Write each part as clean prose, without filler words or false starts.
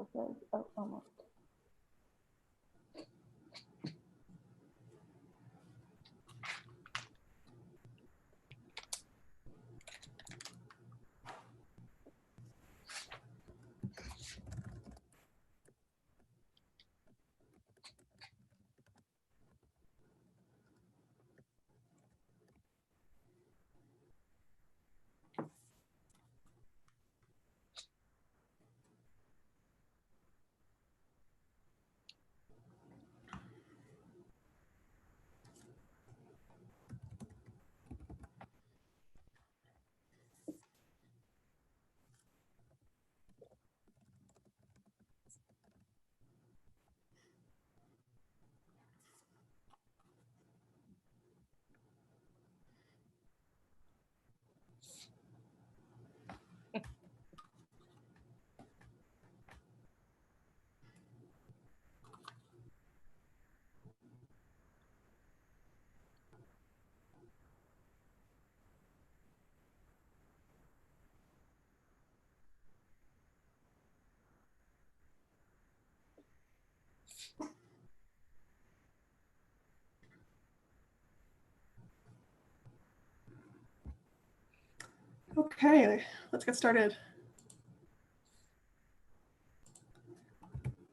Okay. Oh, almost. Okay, let's get started.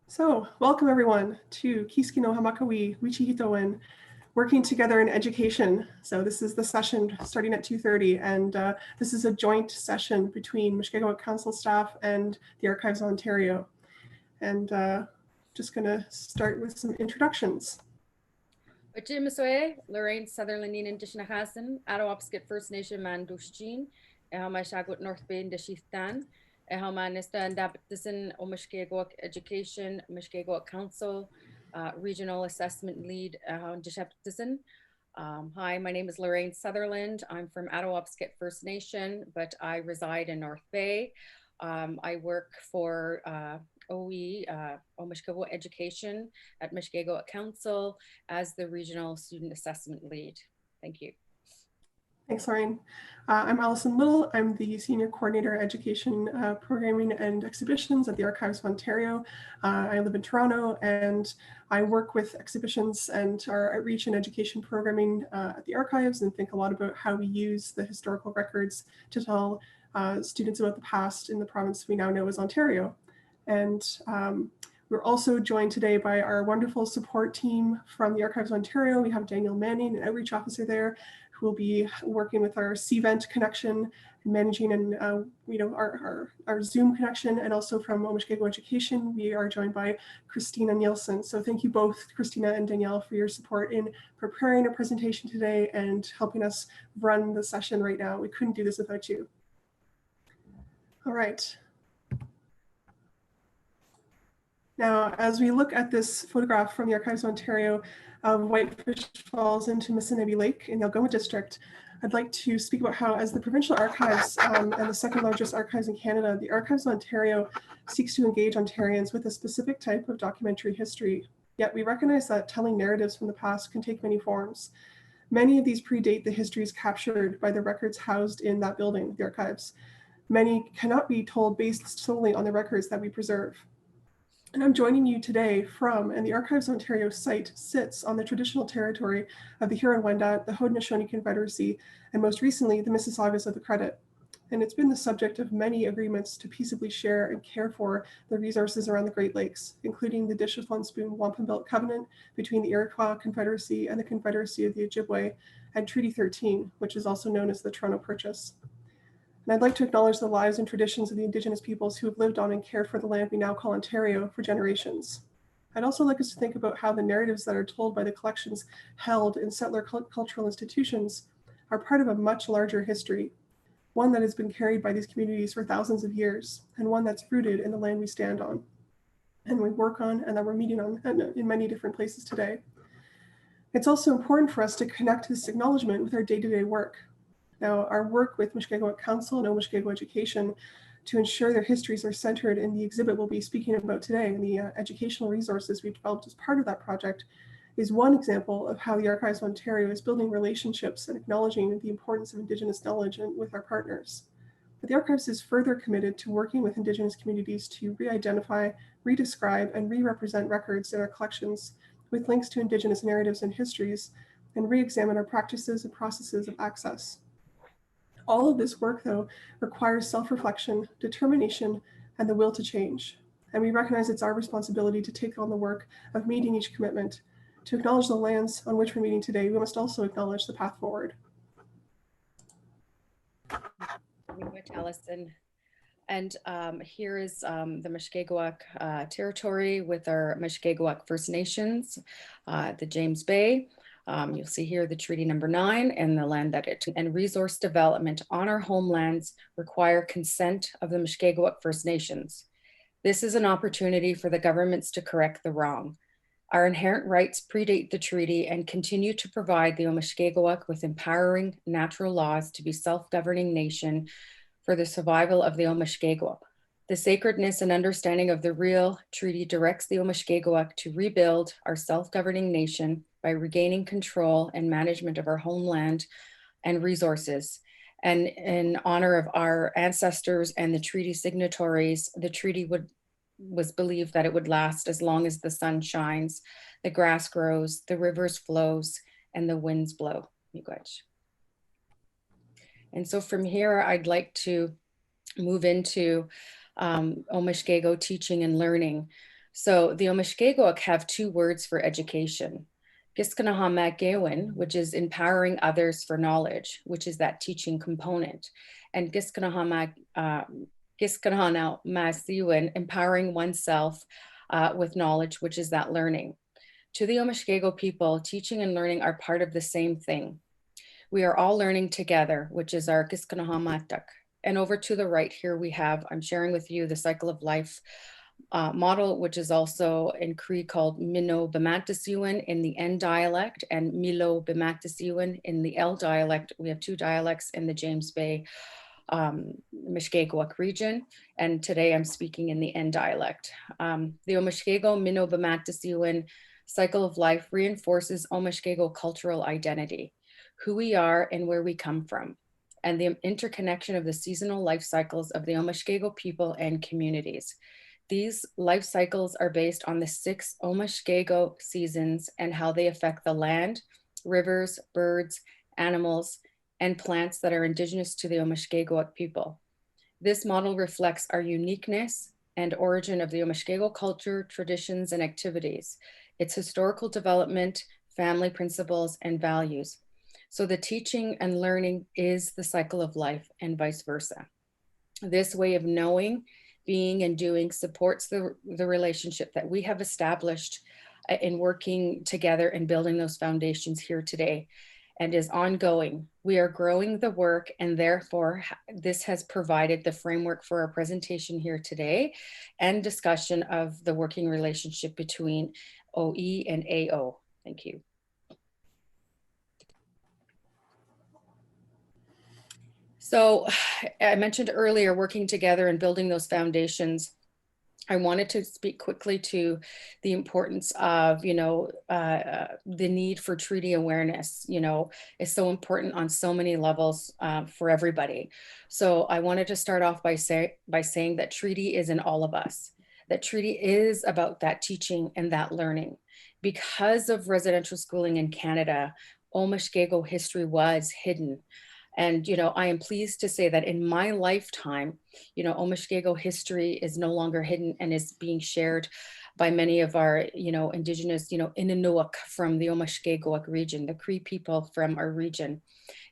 So, welcome everyone to Kiskinohamakewi, Wichihitowin, working together in education. So this is the session starting at 2:30, and this is a joint session between Mushkegowuk Council staff and the Archives of Ontario. And just gonna start with some introductions. Wichihitowin, Lorraine Sutherland Indigenous Hasen, Adawapskit First Nation Man Dushjin, Shagut North Bay Ndishithan, Nista and Dabitisan, Mushkegowuk Education, Mushkegowuk Council, Regional Assessment Lead, Ndishaptisan. Hi, my name is Lorraine Sutherland. I'm from Adawapskit First Nation, but I reside in North Bay. I work for OE, Mushkegowuk Education at Mushkegowuk Council as the Regional Student Assessment Lead. Thank you. Thanks, Lorraine. I'm Allison Little. I'm the Senior Coordinator Education Programming and Exhibitions at the Archives of Ontario. I live in Toronto, and I work with exhibitions and our outreach and education programming at the Archives, and think a lot about how we use the historical records to tell students about the past in the province we now know as Ontario. And we're also joined today by our wonderful support team from the Archives of Ontario. We have Daniel Manning, an outreach officer there, who will be working with our CVent connection and managing and our Zoom connection, and also from Mushkegowuk Education, we are joined by Christina Nielsen. So thank you both, Christina and Danielle, for your support in preparing our presentation today and helping us run the session right now. We couldn't do this without you. All right. Now, as we look at this photograph from the Archives of Ontario of Whitefish Falls into Missinaibi Lake in the Algoma District, I'd like to speak about how, as the provincial archives and the second largest archives in Canada, the Archives of Ontario seeks to engage Ontarians with a specific type of documentary history. Yet we recognize that telling narratives from the past can take many forms. Many of these predate the histories captured by the records housed in that building, the archives. Many cannot be told based solely on the records that we preserve. And I'm joining you today from, and the Archives of Ontario site sits on the traditional territory of the Huron-Wendat, the Haudenosaunee Confederacy, and most recently, the Mississaugas of the Credit. And it's been the subject of many agreements to peaceably share and care for the resources around the Great Lakes, including the Dish with One Spoon Wampum Belt Covenant between the Iroquois Confederacy and the Confederacy of the Ojibwe, and Treaty 13, which is also known as the Toronto Purchase. And I'd like to acknowledge the lives and traditions of the Indigenous peoples who have lived on and cared for the land we now call Ontario for generations. I'd also like us to think about how the narratives that are told by the collections held in settler cultural institutions are part of a much larger history, one that has been carried by these communities for thousands of years, and one that's rooted in the land we stand on, and we work on, and that we're meeting on in many different places today. It's also important for us to connect this acknowledgement with our day-to-day work. Now, our work with Mushkegowuk Council and Mushkegowuk Education to ensure their histories are centered in the exhibit we'll be speaking about today, and the educational resources we've developed as part of that project, is one example of how the Archives of Ontario is building relationships and acknowledging the importance of Indigenous knowledge with our partners. But the Archives is further committed to working with Indigenous communities to re-identify, redescribe, and re-represent records in our collections with links to Indigenous narratives and histories, and re-examine our practices and processes of access. All of this work, though, requires self-reflection, determination, and the will to change. And we recognize it's our responsibility to take on the work of meeting each commitment. To acknowledge the lands on which we're meeting today, we must also acknowledge the path forward. Allison. And here is the Mushkegowuk territory with our Mushkegowuk First Nations, the James Bay. You'll see here the Treaty Number 9 and the land that it and resource development on our homelands require consent of the Mushkegowuk First Nations. This is an opportunity for the governments to correct the wrong. Our inherent rights predate the treaty and continue to provide the Mushkegowuk with empowering natural laws to be self-governing nation for the survival of the Mushkegowuk. The sacredness and understanding of the real treaty directs the Mushkegowuk to rebuild our self-governing nation by regaining control and management of our homeland and resources. And in honor of our ancestors and the treaty signatories, the treaty was believed that it would last as long as the sun shines, the grass grows, the rivers flows, and the winds blow. And so from here, I'd like to move into Omishkego teaching and learning. So the Omishkegowuk have 2 words for education. Kiskinohamakewi, which is empowering others for knowledge, which is that teaching component. And Kiskinohamakewi, empowering oneself with knowledge, which is that learning. To the Omishkego people, teaching and learning are part of the same thing. We are all learning together, which is our Kiskinohamatak. And over to the right here, I'm sharing with you the cycle of life model, which is also in Cree called Mino Bimantasiwin in the N dialect and Milo Bimantasiwin in the L dialect. We have 2 dialects in the James Bay Mushkegowuk region. And today I'm speaking in the N dialect. The Omishkego Mino Bimantasiwin cycle of life reinforces Omishkego cultural identity, who we are and where we come from, and the interconnection of the seasonal life cycles of the Omishkego people and communities. These life cycles are based on the 6 Omishkego seasons and how they affect the land, rivers, birds, animals, and plants that are indigenous to the Omishkegowuk people. This model reflects our uniqueness and origin of the Omishkego culture, traditions, and activities, its historical development, family principles, and values. So the teaching and learning is the cycle of life and vice versa. This way of knowing, being, and doing supports the relationship that we have established in working together and building those foundations here today, and is ongoing. We are growing the work, and therefore this has provided the framework for our presentation here today and discussion of the working relationship between OE and AO. Thank you. So I mentioned earlier, working together and building those foundations. I wanted to speak quickly to the importance of, the need for treaty awareness, is so important on so many levels for everybody. So I wanted to start off by saying that treaty is in all of us, that treaty is about that teaching and that learning. Because of residential schooling in Canada, Omishkego history was hidden. And, I am pleased to say that in my lifetime, Omishkego history is no longer hidden and is being shared by many of our, indigenous, Innuit from the Omishkegowuk region, the Cree people from our region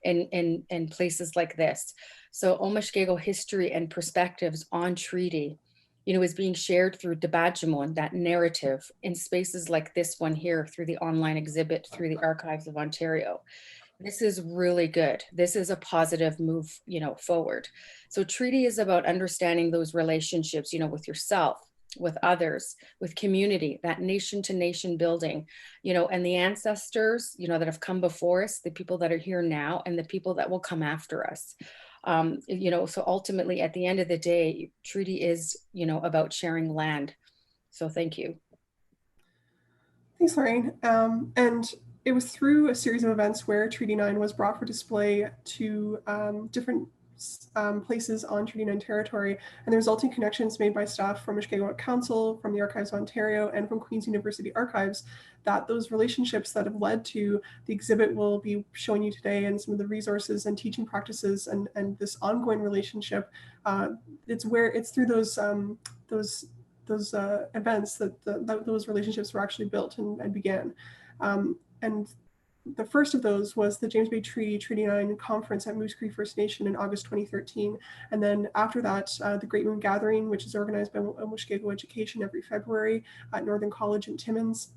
in places like this. So Omishkego history and perspectives on treaty, is being shared through Debajimon, that narrative, in spaces like this one here, through the online exhibit, through the Archives of Ontario. This is really good. This is a positive move, forward. So treaty is about understanding those relationships, with yourself, with others, with community, that nation to nation building, and the ancestors, that have come before us, the people that are here now, and the people that will come after us. So ultimately at the end of the day, treaty is, about sharing land. So thank you. Thanks, Lorraine. And it was through a series of events where Treaty 9 was brought for display to different places on Treaty 9 territory, and the resulting connections made by staff from Wichihitowin Council, from the Archives of Ontario, and from Queen's University Archives, that those relationships that have led to the exhibit we'll be showing you today, and some of the resources and teaching practices and this ongoing relationship, it's through those events that those relationships were actually built and began. And the first of those was the James Bay Treaty 9 conference at Moose Cree First Nation in August 2013. And then after that, the Great Moon Gathering, which is organized by Wichihitowin Education every February at Northern College in Timmins.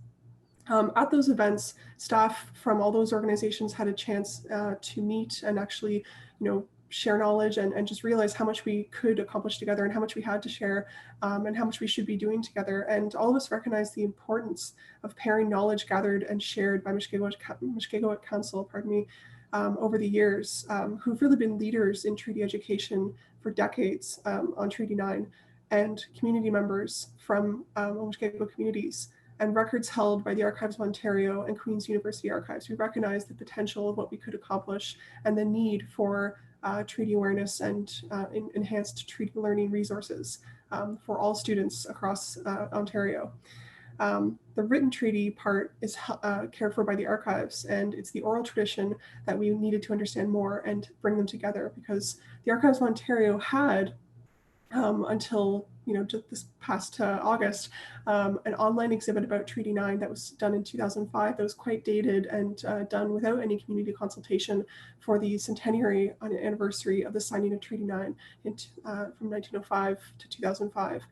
At those events, staff from all those organizations had a chance to meet and actually, share knowledge and just realize how much we could accomplish together and how much we had to share and how much we should be doing together. And all of us recognize the importance of pairing knowledge gathered and shared by Wichihitowin Council, over the years, who've really been leaders in treaty education for decades on Treaty 9, and community members from Wichihitowin communities, and records held by the Archives of Ontario and Queen's University Archives. We recognize the potential of what we could accomplish and the need for treaty awareness and enhanced treaty learning resources for all students across Ontario. The written treaty part is cared for by the archives, and it's the oral tradition that we needed to understand more and bring them together, because the Archives of Ontario had until just this past August, an online exhibit about Treaty 9 that was done in 2005 that was quite dated and done without any community consultation for the centenary anniversary of the signing of Treaty 9 from 1905 to 2005.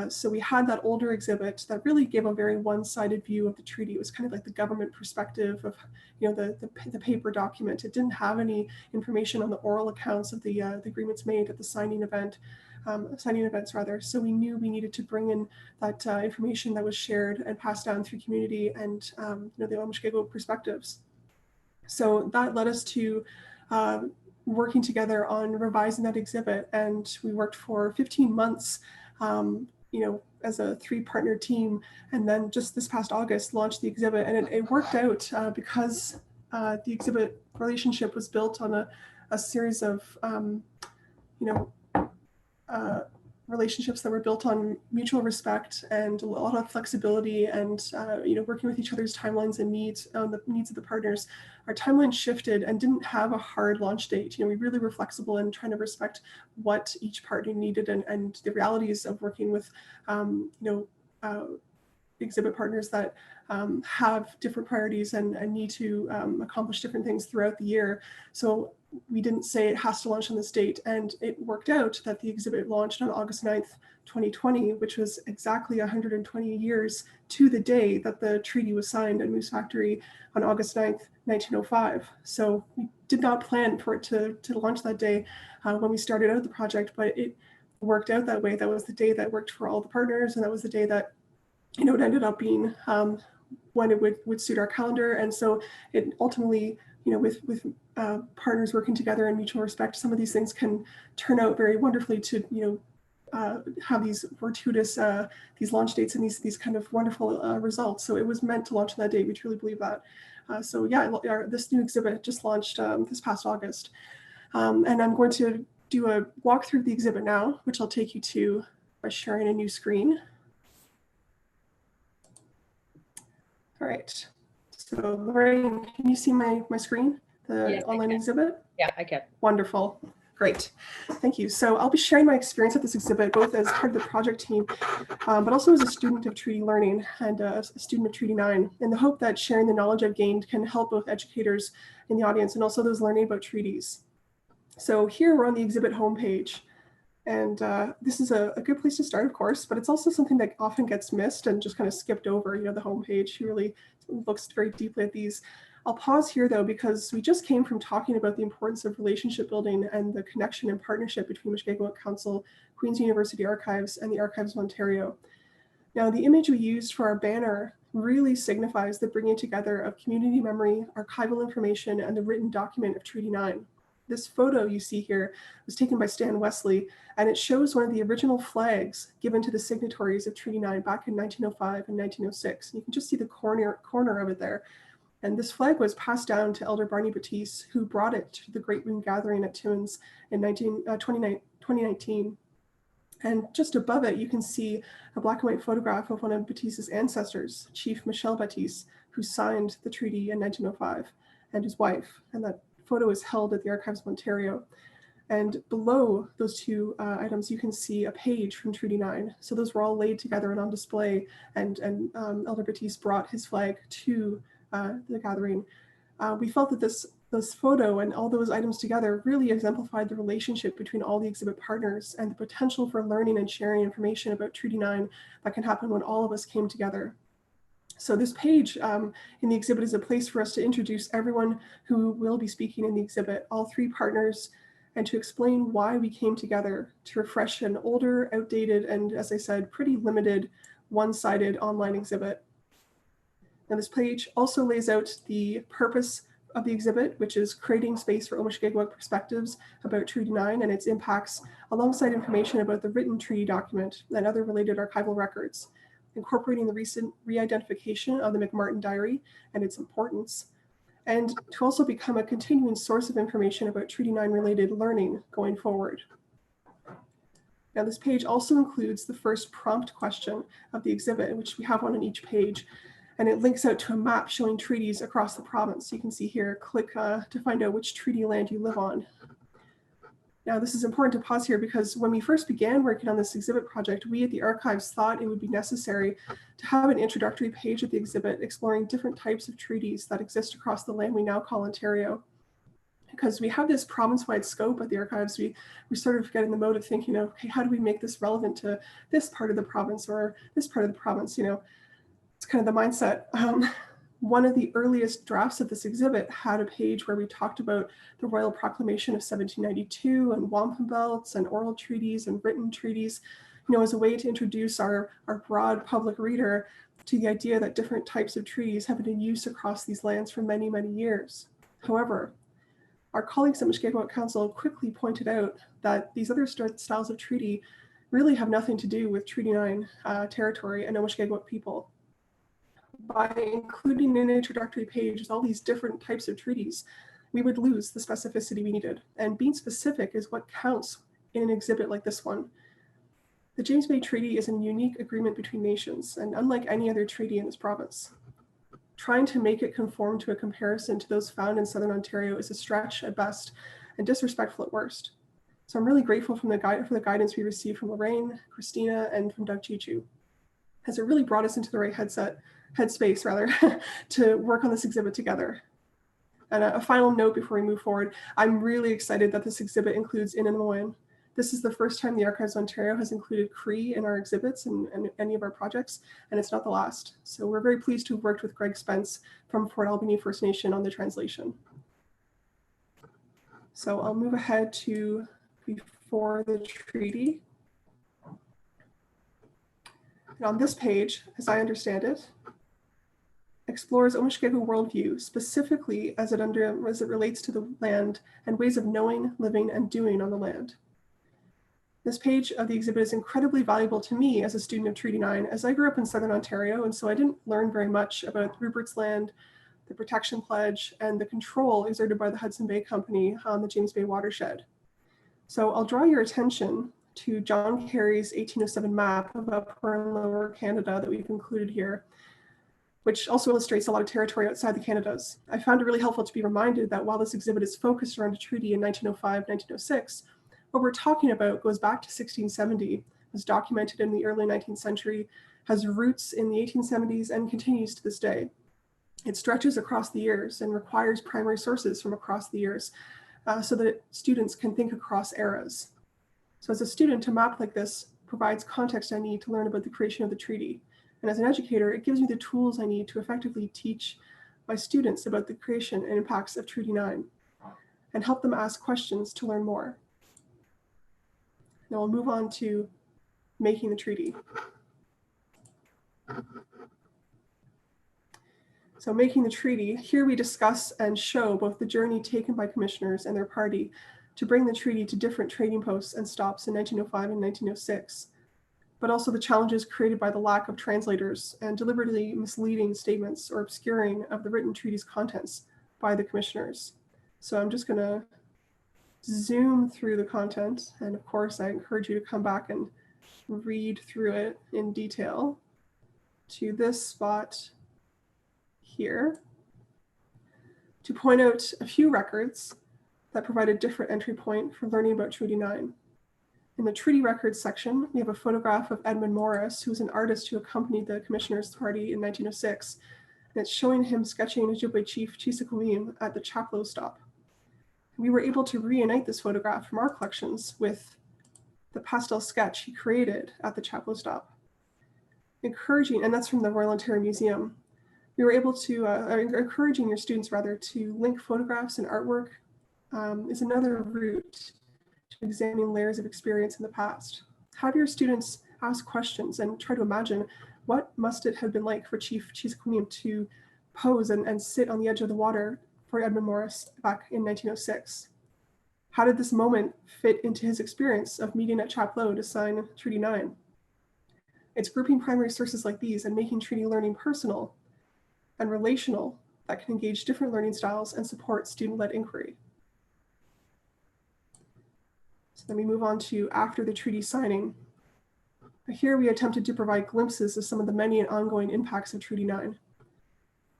So we had that older exhibit that really gave a very one-sided view of the treaty. It was kind of like the government perspective of the paper document. It didn't have any information on the oral accounts of the agreements made at the signing events rather. So we knew we needed to bring in that information that was shared and passed down through community and the Wichihitowin perspectives. So that led us to working together on revising that exhibit, and we worked for 15 months as a 3-partner team, and then just this past August launched the exhibit. And it worked out because the exhibit relationship was built on a series of relationships that were built on mutual respect and a lot of flexibility and working with each other's timelines and needs of the partners. Our timeline shifted and didn't have a hard launch date. We really were flexible in trying to respect what each partner needed and the realities of working with exhibit partners that have different priorities and need to accomplish different things throughout the year. So we didn't say it has to launch on this date, and it worked out that the exhibit launched on August 9th, 2020, which was exactly 120 years to the day that the treaty was signed at Moose Factory on August 9th, 1905. So we did not plan for it to launch that day when we started out the project, but it worked out that way. That was the day that worked for all the partners, and that was the day that it ended up being when it would suit our calendar. And so it ultimately, with partners working together and mutual respect, some of these things can turn out very wonderfully to have these fortuitous these launch dates and these kind of wonderful results. So it was meant to launch on that date. We truly believe that. So yeah, this new exhibit just launched this past August, and I'm going to do a walkthrough of the exhibit now, which I'll take you to by sharing a new screen. All right, so Lorraine, can you see my screen, the online exhibit? Yeah, I can. Wonderful, great, thank you. So I'll be sharing my experience at this exhibit, both as part of the project team, but also as a student of treaty learning and a student of Treaty 9, in the hope that sharing the knowledge I've gained can help both educators in the audience and also those learning about treaties. So here we're on the exhibit homepage. And this is a good place to start, of course, but it's also something that often gets missed and just kind of skipped over, the homepage. Who really looks very deeply at these. I'll pause here, though, because we just came from talking about the importance of relationship building and the connection and partnership between Wichihitowin Council, Queen's University Archives, and the Archives of Ontario. Now, the image we used for our banner really signifies the bringing together of community memory, archival information, and the written document of Treaty 9. This photo you see here was taken by Stan Wesley, and it shows one of the original flags given to the signatories of Treaty 9 back in 1905 and 1906. And you can just see the corner of it there. And this flag was passed down to Elder Barney Batiste, who brought it to the Great Moon Gathering at Timmins in 2019. And just above it, you can see a black and white photograph of one of Batiste's ancestors, Chief Michel Batiste, who signed the treaty in 1905, and his wife. And that photo is held at the Archives of Ontario. And below those two items, you can see a page from Treaty 9. So those were all laid together and on display, and Elder Batiste brought his flag to the gathering. We felt that this photo and all those items together really exemplified the relationship between all the exhibit partners and the potential for learning and sharing information about Treaty 9 that can happen when all of us came together. So this page in the exhibit is a place for us to introduce everyone who will be speaking in the exhibit, all three partners, and to explain why we came together to refresh an older, outdated, and, as I said, pretty limited, one-sided online exhibit. Now, this page also lays out the purpose of the exhibit, which is creating space for Omishkegowuk perspectives about Treaty 9 and its impacts, alongside information about the written treaty document and other related archival records, incorporating the recent re-identification of the McMartin Diary and its importance, and to also become a continuing source of information about Treaty 9 related learning going forward. Now, this page also includes the first prompt question of the exhibit, which we have one on each page, and it links out to a map showing treaties across the province. You can see here, click to find out which treaty land you live on. Now, this is important to pause here because when we first began working on this exhibit project, we at the Archives thought it would be necessary to have an introductory page of the exhibit exploring different types of treaties that exist across the land we now call Ontario. Because we have this province-wide scope at the Archives, we sort of get in the mode of thinking of, okay, how do we make this relevant to this part of the province or this part of the province? You know, it's kind of the mindset. One of the earliest drafts of this exhibit had a page where we talked about the Royal Proclamation of 1792 and wampum belts and oral treaties and written treaties, you know, as a way to introduce our broad public reader to the idea that different types of treaties have been in use across these lands for many, many years. However, our colleagues at Mushkegowuk Council quickly pointed out that these other styles of treaty really have nothing to do with Treaty 9 territory and Mushkegowuk people. By including an introductory page with all these different types of treaties, we would lose the specificity we needed. And being specific is what counts in an exhibit like this one. The James Bay Treaty is a unique agreement between nations, and unlike any other treaty in this province. Trying to make it conform to a comparison to those found in Southern Ontario is a stretch at best and disrespectful at worst. So I'm really grateful for the guidance we received from Lorraine, Christina, and from Doug Chichu, as it really brought us into the right headspace to work on this exhibit together. And a final note before we move forward, I'm really excited that this exhibit includes Inanmoin. This is the first time the Archives of Ontario has included Cree in our exhibits and any of our projects, and it's not the last. So we're very pleased to have worked with Greg Spence from Fort Albany First Nation on the translation. So I'll move ahead to before the treaty. And on this page, as I understand it, explores Omishkegu worldview, specifically as it relates to the land and ways of knowing, living, and doing on the land. This page of the exhibit is incredibly valuable to me as a student of Treaty 9, as I grew up in Southern Ontario, and so I didn't learn very much about Rupert's Land, the Protection Pledge, and the control exerted by the Hudson Bay Company on the James Bay watershed. So I'll draw your attention to John Kerry's 1807 map of Upper and Lower Canada that we've included here, which also illustrates a lot of territory outside the Canadas. I found it really helpful to be reminded that while this exhibit is focused around a treaty in 1905, 1906, what we're talking about goes back to 1670, was documented in the early 19th century, has roots in the 1870s, and continues to this day. It stretches across the years and requires primary sources from across the years so that students can think across eras. So as a student, a map like this provides context I need to learn about the creation of the treaty. And as an educator, it gives me the tools I need to effectively teach my students about the creation and impacts of Treaty 9 and help them ask questions to learn more. Now we'll move on to making the treaty. So making the treaty, here we discuss and show both the journey taken by commissioners and their party to bring the treaty to different trading posts and stops in 1905 and 1906. but also the challenges created by the lack of translators and deliberately misleading statements or obscuring of the written treaty's contents by the commissioners. So I'm just going to zoom through the content. And of course, I encourage you to come back and read through it in detail to this spot here to point out a few records that provide a different entry point for learning about Treaty 9. In the treaty records section, we have a photograph of Edmund Morris, who was an artist who accompanied the Commissioners' Party in 1906, and it's showing him sketching Ojibwe chief Kiskinohamakewi at the Chapleau stop. We were able to reunite this photograph from our collections with the pastel sketch he created at the Chapleau stop. Encouraging, and that's from the Royal Ontario Museum. We were able to, encouraging your students rather to link photographs and artwork is another route to examining layers of experience in the past. Have your students ask questions and try to imagine what must it have been like for Chief Kiskinohamakewi to pose and sit on the edge of the water for Edmund Morris back in 1906. How did this moment fit into his experience of meeting at Chapleau to sign Treaty 9? It's grouping primary sources like these and making treaty learning personal and relational that can engage different learning styles and support student-led inquiry. So then we move on to after the treaty signing. Here we attempted to provide glimpses of some of the many and ongoing impacts of Treaty 9.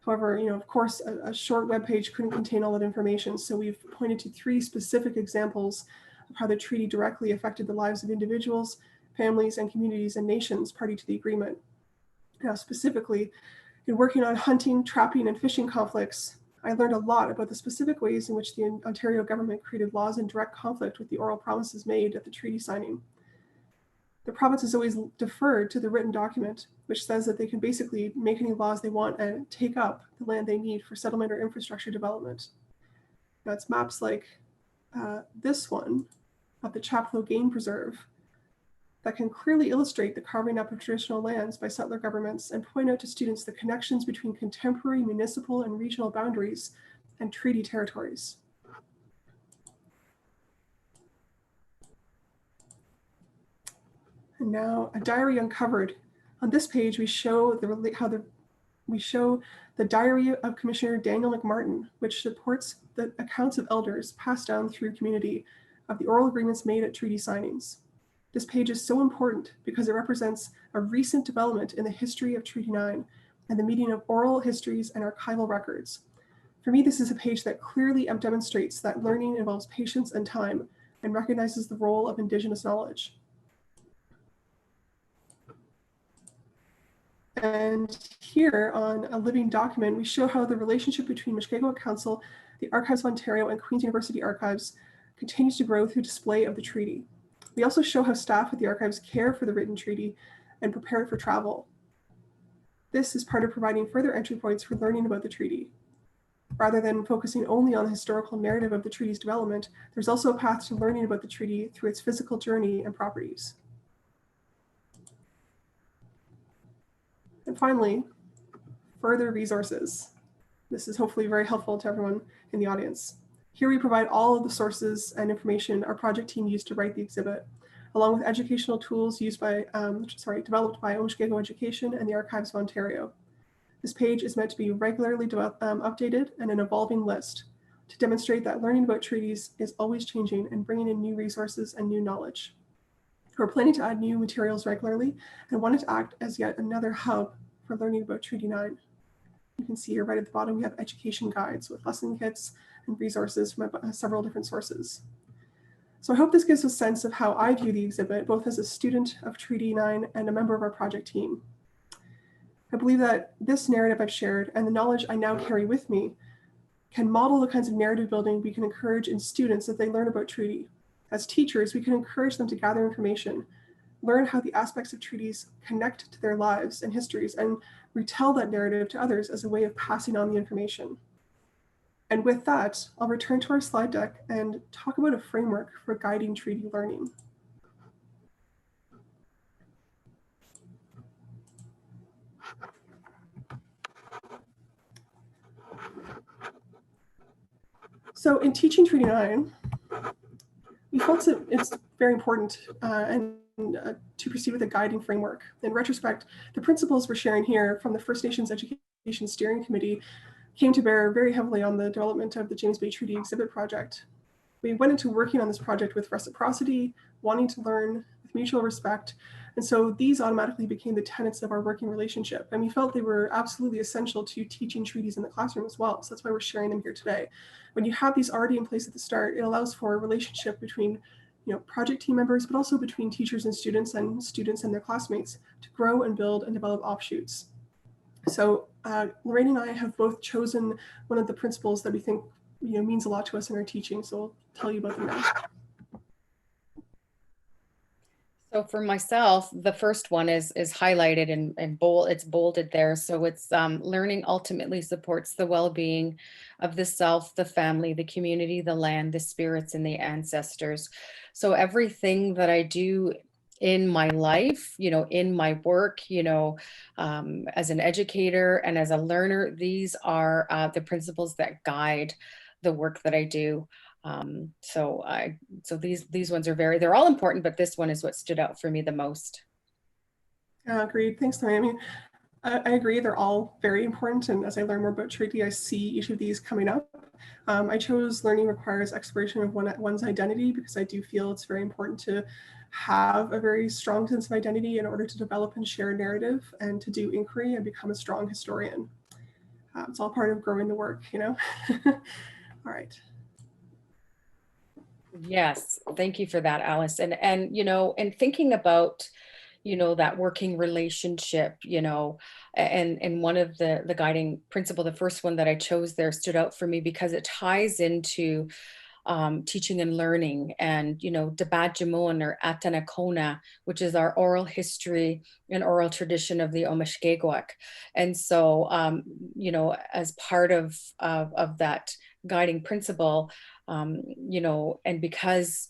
However, of course, a short web page couldn't contain all that information, so we've pointed to 3 specific examples of how the treaty directly affected the lives of individuals, families, and communities and nations party to the agreement. Now, specifically, in working on hunting, trapping, and fishing conflicts, I learned a lot about the specific ways in which the Ontario government created laws in direct conflict with the oral promises made at the treaty signing. The province has always deferred to the written document, which says that they can basically make any laws they want and take up the land they need for settlement or infrastructure development. Now, it's maps like this one of the Chapleau Game Preserve that can clearly illustrate the carving up of traditional lands by settler governments and point out to students the connections between contemporary municipal and regional boundaries and treaty territories. And now a diary uncovered. On this page, we show the diary of Commissioner Daniel McMartin, which supports the accounts of elders passed down through community of the oral agreements made at treaty signings. This page is so important because it represents a recent development in the history of Treaty 9 and the meeting of oral histories and archival records. For me, this is a page that clearly demonstrates that learning involves patience and time and recognizes the role of Indigenous knowledge. And here on a living document, we show how the relationship between Mushkegowuk Council, the Archives of Ontario, and Queen's University Archives continues to grow through display of the treaty. We also show how staff at the archives care for the written treaty and prepare it for travel. This is part of providing further entry points for learning about the treaty. Rather than focusing only on the historical narrative of the treaty's development, there's also a path to learning about the treaty through its physical journey and properties. And finally, further resources. This is hopefully very helpful to everyone in the audience. Here we provide all of the sources and information our project team used to write the exhibit, along with educational tools used by, developed by Mushkegowuk Education and the Archives of Ontario. This page is meant to be regularly updated and an evolving list to demonstrate that learning about treaties is always changing and bringing in new resources and new knowledge. We're planning to add new materials regularly and wanted to act as yet another hub for learning about Treaty 9. You can see here right at the bottom, we have education guides with lesson kits and resources from several different sources. So I hope this gives a sense of how I view the exhibit, both as a student of Treaty 9 and a member of our project team. I believe that this narrative I've shared and the knowledge I now carry with me can model the kinds of narrative building we can encourage in students as they learn about treaty. As teachers, we can encourage them to gather information, learn how the aspects of treaties connect to their lives and histories, and retell that narrative to others as a way of passing on the information. And with that, I'll return to our slide deck and talk about a framework for guiding treaty learning. So in teaching Treaty 9, we felt it's very important and to proceed with a guiding framework. In retrospect, the principles we're sharing here from the First Nations Education Steering Committee came to bear very heavily on the development of the James Bay Treaty Exhibit Project. We went into working on this project with reciprocity, wanting to learn, with mutual respect, and so these automatically became the tenets of our working relationship. And we felt they were absolutely essential to teaching treaties in the classroom as well. So that's why we're sharing them here today. When you have these already in place at the start, it allows for a relationship between project team members, but also between teachers and students and their classmates to grow and build and develop offshoots. So Lorraine and I have both chosen one of the principles that we think means a lot to us in our teaching. So I'll tell you about them now. So for myself, the first one is highlighted in bold. It's bolded there. So it's learning ultimately supports the well-being of the self, the family, the community, the land, the spirits, and the ancestors. So everything that I do in my life, in my work, as an educator and as a learner, these are the principles that guide the work that I do. So these ones are they're all important, but this one is what stood out for me the most. Agreed. Thanks, Lorraine. I mean, I agree. They're all very important. And as I learn more about treaty, I see each of these coming up. I chose learning requires exploration of one's identity because I do feel it's very important to have a very strong sense of identity in order to develop and share a narrative and to do inquiry and become a strong historian. It's all part of growing the work, All right. Yes, thank you for that, Alice. And thinking about that working relationship, and one of the guiding principle, the first one that I chose there stood out for me because it ties into teaching and learning, and Dabadjimon or Atanakona, which is our oral history and oral tradition of the Omashkegoak. And so as part of that guiding principle, and because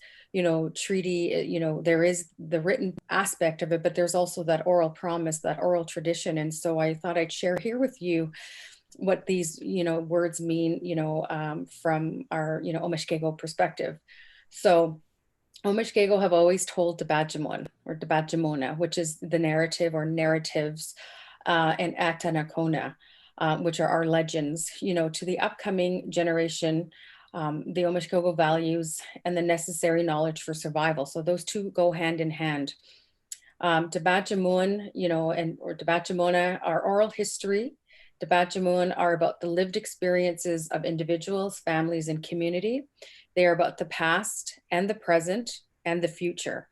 treaty, there is the written aspect of it, but there's also that oral promise, that oral tradition. And so I thought I'd share here with you what these words mean from our Omashkego perspective. So Omashkego have always told Dabadjimon or Dabadjimona, which is the narrative or narratives, and Atanakona, which are our legends, to the upcoming generation, the Omashkogo values and the necessary knowledge for survival. So those two go hand in hand. Dabadjimon, or Dabadjimona, our oral history. Dabadjimon are about the lived experiences of individuals, families, and community. They are about the past and the present and the future.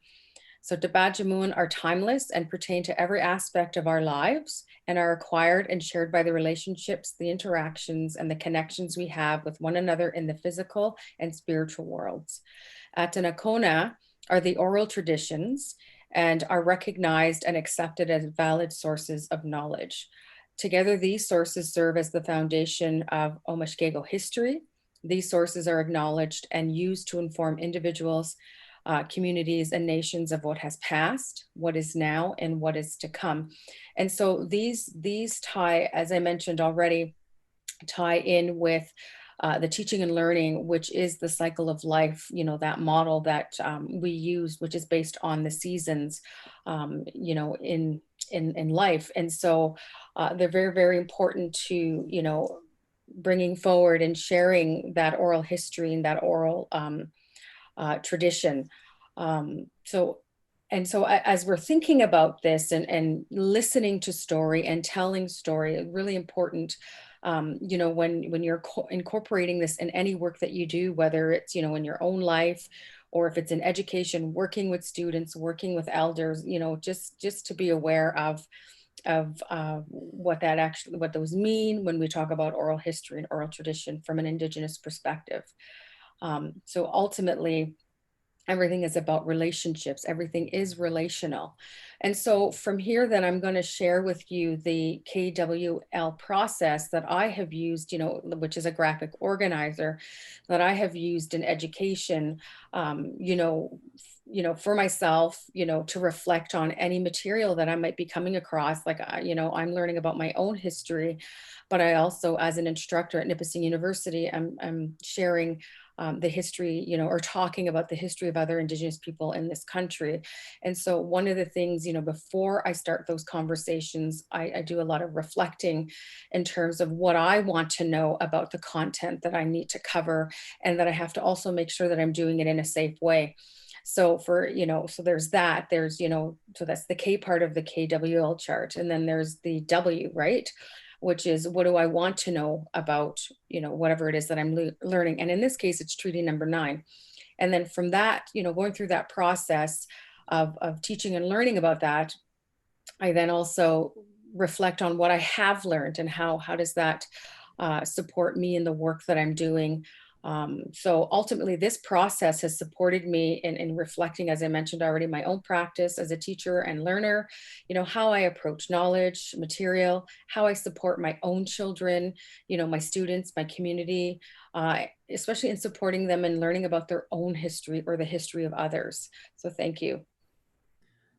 So Dabadjimon are timeless and pertain to every aspect of our lives and are acquired and shared by the relationships, the interactions, and the connections we have with one another in the physical and spiritual worlds. Atanakona are the oral traditions and are recognized and accepted as valid sources of knowledge. Together, these sources serve as the foundation of Omashkego history. These sources are acknowledged and used to inform individuals, communities, and nations of what has passed, what is now, and what is to come. And so these tie, as I mentioned already, tie in with the teaching and learning, which is the cycle of life, that model that we use, which is based on the seasons, in life. And so they're very, very important to, bringing forward and sharing that oral history and that oral tradition. So as we're thinking about this and listening to story and telling story, really important, when you're incorporating this in any work that you do, whether it's, in your own life, or if it's in education, working with students, working with elders, just to be aware of what those mean when we talk about oral history and oral tradition from an Indigenous perspective. So ultimately, everything is about relationships. Everything is relational. And so from here, then I'm going to share with you the KWL process that I have used, which is a graphic organizer that I have used in education, for myself, to reflect on any material that I might be coming across. Like, I'm learning about my own history, but I also, as an instructor at Nipissing University, I'm sharing the history, you know, or talking about the history of other Indigenous people in this country. And so one of the things, you know, before I start those conversations, I do a lot of reflecting in terms of what I want to know about the content that I need to cover, and that I have to also make sure that I'm doing it in a safe way. So for, you know, so there's that, there's, you know, so that's the K part of the KWL chart. And then there's the W, right? Which is, what do I want to know about, you know, whatever it is that I'm learning. And in this case, it's treaty number 9. And then from that, you know, going through that process of teaching and learning about that, I then also reflect on what I have learned and how does that support me in the work that I'm doing. So ultimately, this process has supported me in reflecting, as I mentioned already, my own practice as a teacher and learner, you know, how I approach knowledge, material, how I support my own children, you know, my students, my community, especially in supporting them and learning about their own history or the history of others. So thank you.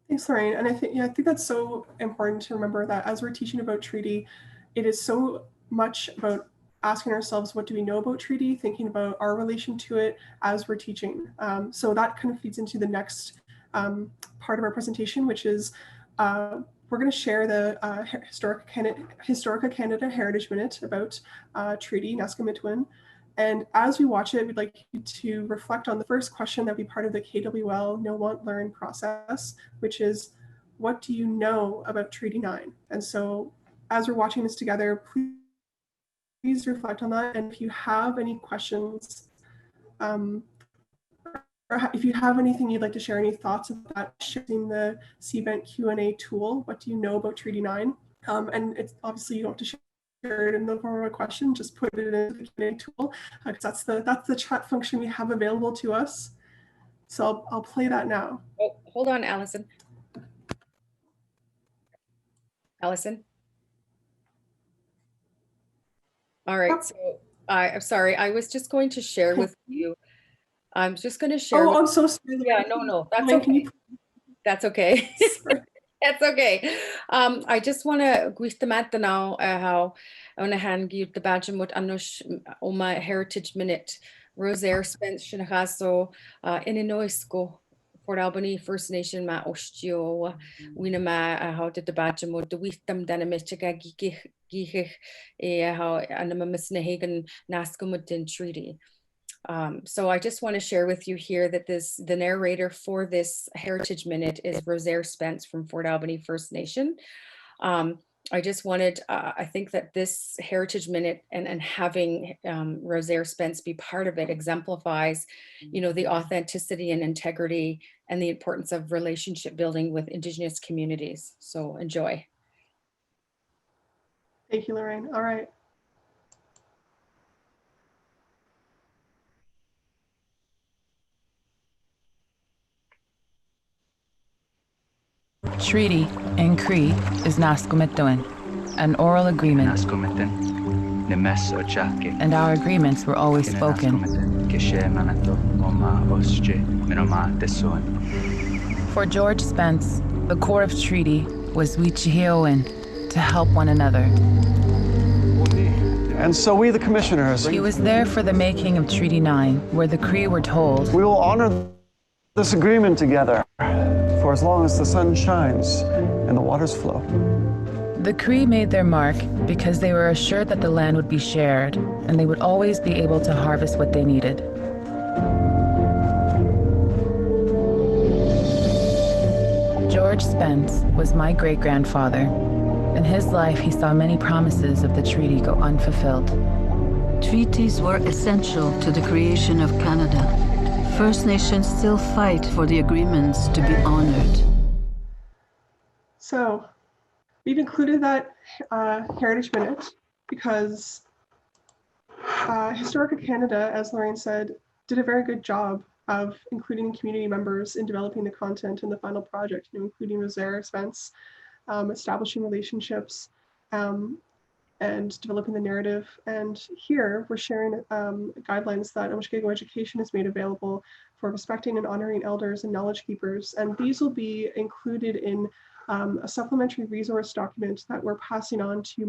Thanks, Lorraine. And I think that's so important to remember that as we're teaching about treaty, it is so much about asking ourselves, what do we know about treaty, thinking about our relation to it as we're teaching. So that kind of feeds into the next part of our presentation, which is we're going to share the Historica Canada Heritage Minute about treaty, Kiskinohamakewi. And as we watch it, we'd like you to reflect on the first question that would be part of the KWL Know, Want, Learn process, which is, what do you know about Treaty 9? And so as we're watching this together, please reflect on that. And if you have any questions, or if you have anything you'd like to share, any thoughts about sharing the CVent Q&A tool, what do you know about Treaty 9? And it's obviously you don't have to share it in the form of a question, just put it in the Q&A tool, because that's the chat function we have available to us. So I'll play that now. Oh, hold on, Allison. Allison? All right, so I'm sorry, I was just going to share with you. I'm just going to share. Oh, I'm so sorry. Yeah, no, that's okay. That's okay. That's okay. I just want to gwithtamat now how on a hand give the badge and what anush my heritage minute Rosaire Spence Shinahaso in Inoisko Port Albany First Nation ma ostio winama how did the badge and what the witham dynamitica gigich how anamamisnahagan Nascomudin treaty. So I just want to share with you here that the narrator for this Heritage Minute is Rosaire Spence from Fort Albany First Nation. I just wanted, I think that this Heritage Minute and having Rosaire Spence be part of it exemplifies, you know, the authenticity and integrity and the importance of relationship building with Indigenous communities. So enjoy. Thank you, Lorraine. All right. Treaty in Cree is Kiskinohamakewi, an oral agreement, and our agreements were always spoken. For George Spence, the core of treaty was Wichihitowin, to help one another. And so we, the commissioners, He was there for the making of Treaty 9, where the Cree were told, we will honor this agreement together for as long as the sun shines and the waters flow. The Cree made their mark because they were assured that the land would be shared and they would always be able to harvest what they needed. George Spence was my great-grandfather. In his life, he saw many promises of the treaty go unfulfilled. Treaties were essential to the creation of Canada. First Nations still fight for the agreements to be honored. So we've included that Heritage Minute because Historica Canada, as Lorraine said, did a very good job of including community members in developing the content in the final project, you know, including Rosaire Spence, establishing relationships and developing the narrative. And here we're sharing guidelines that Mushkego Education has made available for respecting and honoring elders and knowledge keepers. And these will be included in a supplementary resource document that we're passing on to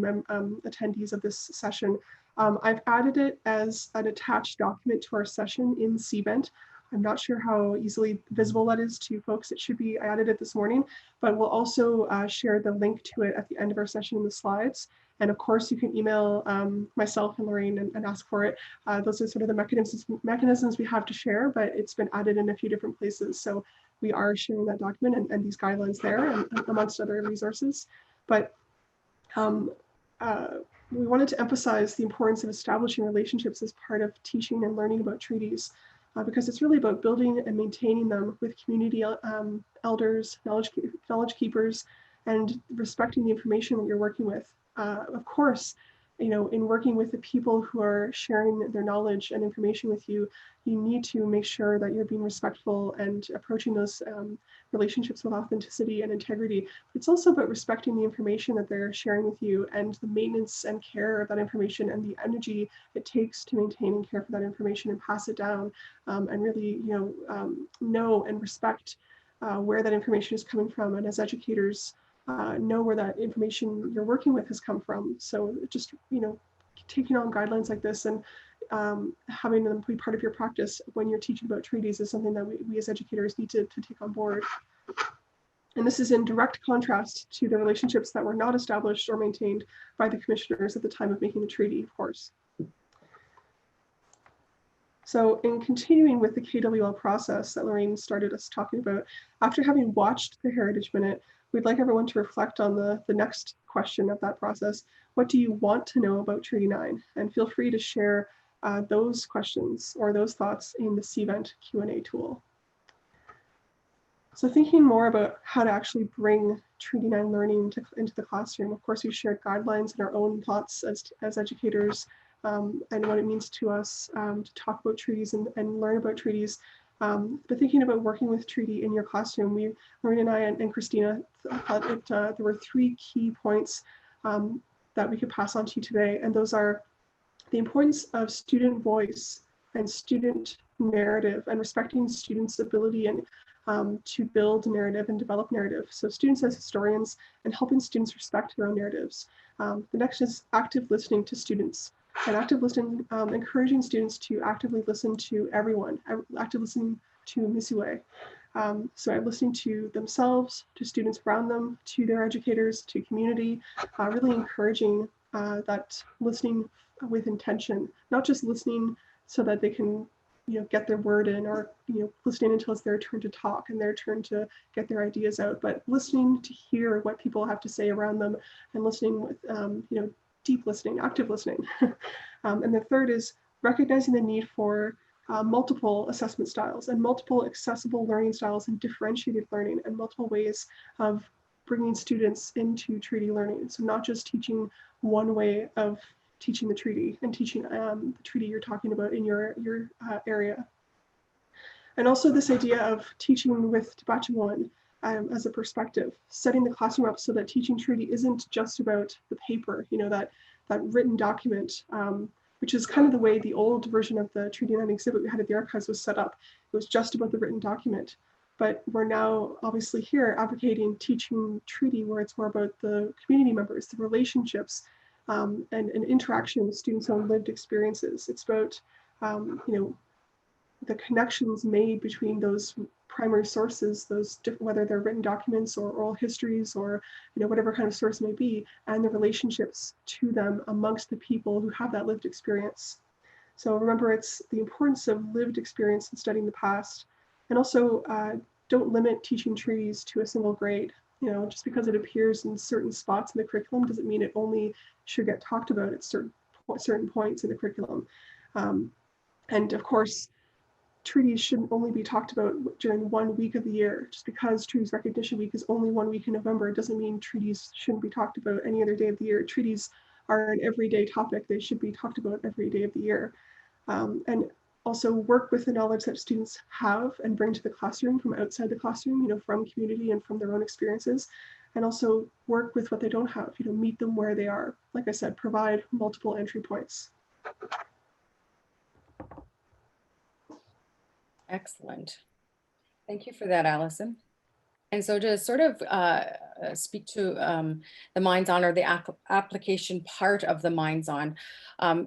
attendees of this session I've added it as an attached document to our session in Cvent. I'm not sure how easily visible that is to folks. It should be, I added it this morning, but we'll also share the link to it at the end of our session in the slides. And of course, you can email myself and Lorraine and ask for it. Those are sort of the mechanisms we have to share, but it's been added in a few different places. So we are sharing that document and these guidelines there, and amongst other resources. But we wanted to emphasize the importance of establishing relationships as part of teaching and learning about treaties, because it's really about building and maintaining them with community elders, knowledge keepers, and respecting the information that you're working with. Of course, you know, in working with the people who are sharing their knowledge and information with you, you need to make sure that you're being respectful and approaching those relationships with authenticity and integrity. It's also about respecting the information that they're sharing with you and the maintenance and care of that information and the energy it takes to maintain and care for that information and pass it down, and really, you know and respect where that information is coming from. And as educators, know where that information you're working with has come from. So just, you know, taking on guidelines like this and having them be part of your practice when you're teaching about treaties is something that we as educators need to take on board. And this is in direct contrast to the relationships that were not established or maintained by the commissioners at the time of making the treaty, of course. So in continuing with the KWL process that Lorraine started us talking about, after having watched the Heritage Minute, we'd like everyone to reflect on the next question of that process. What do you want to know about Treaty 9? And feel free to share those questions or those thoughts in the Cvent Q&A tool. So thinking more about how to actually bring Treaty 9 learning into the classroom, of course, we've shared guidelines and our own thoughts as educators, and what it means to us to talk about treaties and learn about treaties. But thinking about working with treaty in your classroom, Lorraine and I and Christina thought that there were 3 key points that we could pass on to you today. And those are the importance of student voice and student narrative and respecting students' ability and to build narrative and develop narrative. So students as historians and helping students respect their own narratives. The next is active listening to students. And active listening, encouraging students to actively listen to everyone, active listening to Misiwe. So listening to themselves, to students around them, to their educators, to community, really encouraging that listening with intention, not just listening so that they can, you know, get their word in, or, you know, listening until it's their turn to talk and their turn to get their ideas out, but listening to hear what people have to say around them and listening with, you know, deep listening, active listening. And the third is recognizing the need for multiple assessment styles and multiple accessible learning styles and differentiated learning and multiple ways of bringing students into treaty learning. So not just teaching one way of teaching the treaty and teaching the treaty you're talking about in your area. And also this idea of teaching with Tibachiwan as a perspective, setting the classroom up so that teaching treaty isn't just about the paper, you know, that written document, which is kind of the way the old version of the Treaty 9 exhibit we had at the archives was set up. It was just about the written document. But we're now obviously here advocating teaching treaty where it's more about the community members, the relationships, and interaction with students' own lived experiences. It's about, you know, the connections made between those primary sources, whether they're written documents or oral histories or, you know, whatever kind of source may be, and the relationships to them amongst the people who have that lived experience. So remember, it's the importance of lived experience in studying the past, and also don't limit teaching treaties to a single grade. You know, just because it appears in certain spots in the curriculum doesn't mean it only should get talked about at certain points in the curriculum. And of course, treaties shouldn't only be talked about during 1 week of the year. Just because Treaties Recognition Week is only 1 week in November doesn't mean treaties shouldn't be talked about any other day of the year. Treaties are an everyday topic. They should be talked about every day of the year. And also work with the knowledge that students have and bring to the classroom from outside the classroom, you know, from community and from their own experiences. And also work with what they don't have, you know, meet them where they are. Like I said, provide multiple entry points. Excellent. Thank you for that, Allison. And so to sort of speak to the Minds On, or the application part of the Minds On.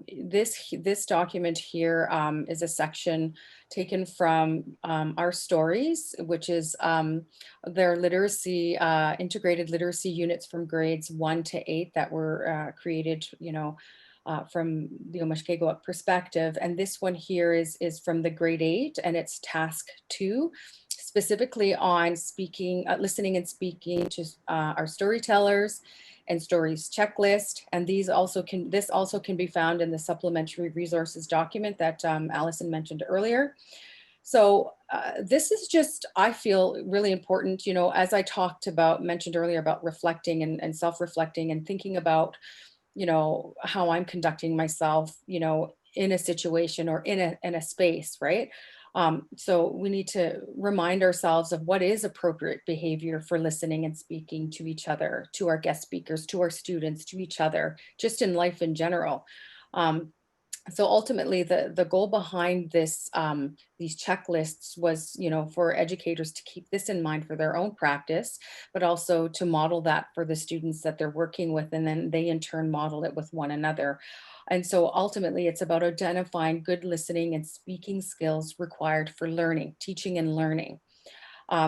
This document here is a section taken from our stories, which is their literacy, integrated literacy units from grades 1 to 8 that were created, from the Omashkegoak perspective. And this one here is from the grade 8, and it's task 2, specifically on speaking, listening and speaking to our storytellers and stories checklist. And this also can be found in the supplementary resources document that Allison mentioned earlier. So this is just, I feel, really important, as I mentioned earlier about reflecting and self-reflecting and thinking about, how I'm conducting myself, in a situation or in a space, right? So we need to remind ourselves of what is appropriate behavior for listening and speaking to each other, to our guest speakers, to our students, to each other, just in life in general. So ultimately, the goal behind this, these checklists was, for educators to keep this in mind for their own practice, but also to model that for the students that they're working with, and then they in turn model it with one another. And so ultimately, it's about identifying good listening and speaking skills required for learning, teaching and learning.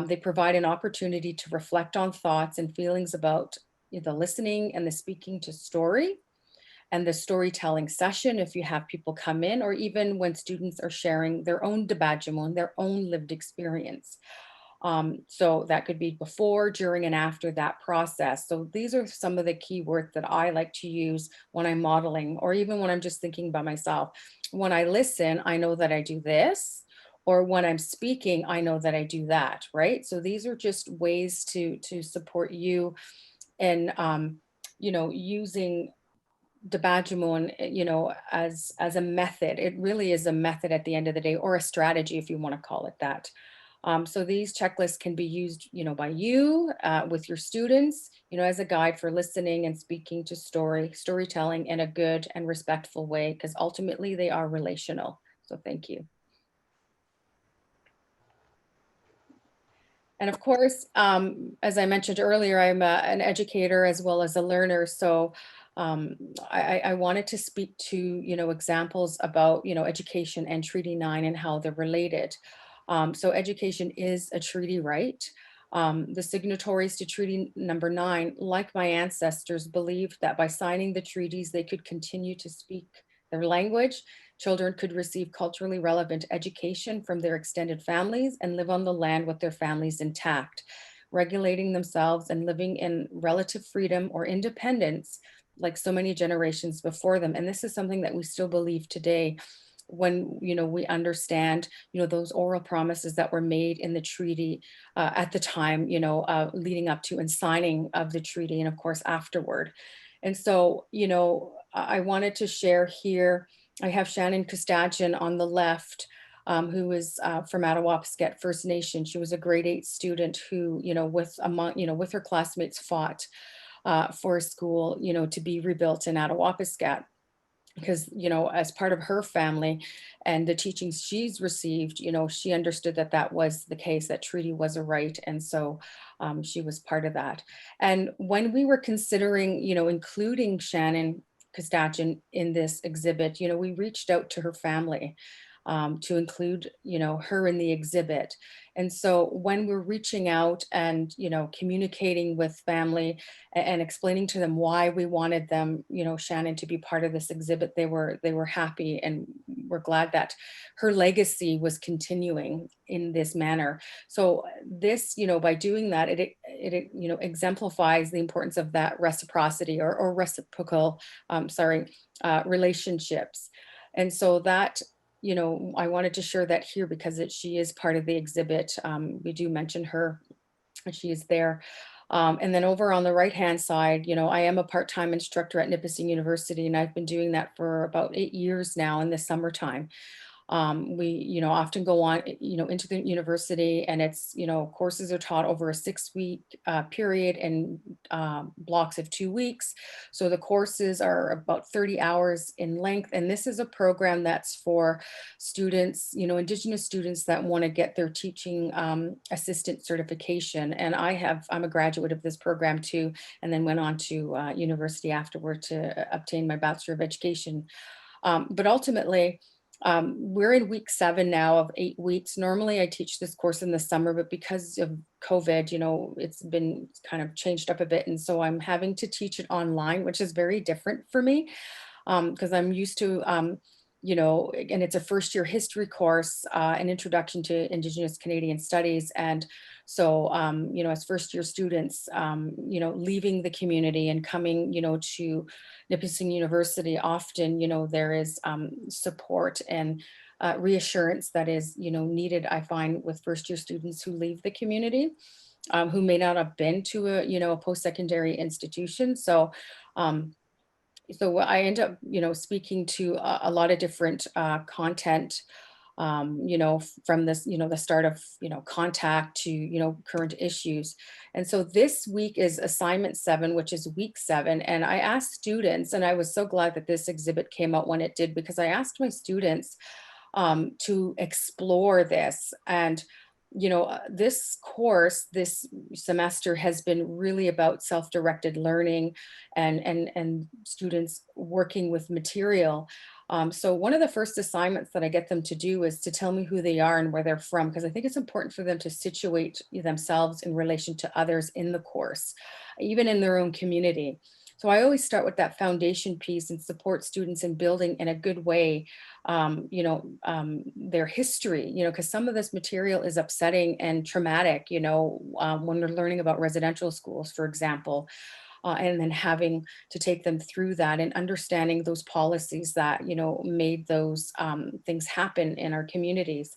They provide an opportunity to reflect on thoughts and feelings about the listening and the speaking to story, and the storytelling session, if you have people come in, or even when students are sharing their own debajimon, their own lived experience. So that could be before, during, and after that process. So these are some of the key words that I like to use when I'm modeling, or even when I'm just thinking by myself. When I listen, I know that I do this, or when I'm speaking, I know that I do that, right? So these are just ways to support you in, using Debajimon, as a method. It really is a method at the end of the day, or a strategy, if you want to call it that. So these checklists can be used, by you with your students, as a guide for listening and speaking to storytelling in a good and respectful way, because ultimately they are relational. So thank you. And of course, as I mentioned earlier, I'm an educator as well as a learner. So I wanted to speak to, examples about, education and Treaty 9 and how they're related. So education is a treaty right. The signatories to Treaty Number 9, like my ancestors, believed that by signing the treaties, they could continue to speak their language. Children could receive culturally relevant education from their extended families and live on the land with their families intact, regulating themselves and living in relative freedom or independence like so many generations before them. And this is something that we still believe today when, we understand, those oral promises that were made in the treaty at the time, leading up to and signing of the treaty, and of course afterward. And so, I wanted to share here, I have Shannon Kostadjian on the left, who is from Attawapsket First Nation. She was a grade 8 student who, with her classmates fought for a school, to be rebuilt in Attawapsket. Because, as part of her family and the teachings she's received, she understood that that was the case, that treaty was a right. And so she was part of that. And when we were considering, including Shannon Kostadjian in this exhibit, we reached out to her family to include, her in the exhibit. And so when we're reaching out and, communicating with family and explaining to them why we wanted them, Shannon, to be part of this exhibit, they were happy, and we're glad that her legacy was continuing in this manner. So this, by doing that, it exemplifies the importance of that reciprocity or reciprocal, relationships. And so that, I wanted to share that here because she is part of the exhibit. We do mention her, she is there. And then over on the right-hand side, I am a part-time instructor at Nipissing University, and I've been doing that for about 8 years now in the summertime. We, often go on, into the university, and it's, courses are taught over a 6-week period and blocks of 2 weeks. So the courses are about 30 hours in length. And this is a program that's for students, Indigenous students that want to get their teaching assistant certification. And I'm a graduate of this program too, and then went on to university afterward to obtain my Bachelor of Education. But ultimately, we're in week 7 now of 8 weeks. Normally I teach this course in the summer, but because of COVID, it's been kind of changed up a bit. And so I'm having to teach it online, which is very different for me, because I'm used to, and it's a first-year history course, an introduction to Indigenous Canadian studies. And so, as first-year students, leaving the community and coming, to Nipissing University, often, there is support and reassurance that is, needed, I find, with first-year students who leave the community, who may not have been to a post-secondary institution. So I end up, speaking to a lot of different content, from this, the start of, contact to, current issues. And so this week is assignment 7, which is week 7. And I asked students, and I was so glad that this exhibit came out when it did, because I asked my students to explore this. And this course this semester has been really about self-directed learning and students working with material. So one of the first assignments that I get them to do is to tell me who they are and where they're from, because I think it's important for them to situate themselves in relation to others in the course, even in their own community. So I always start with that foundation piece and support students in building in a good way, their history, because some of this material is upsetting and traumatic, when they're learning about residential schools, for example, and then having to take them through that and understanding those policies that, made those things happen in our communities.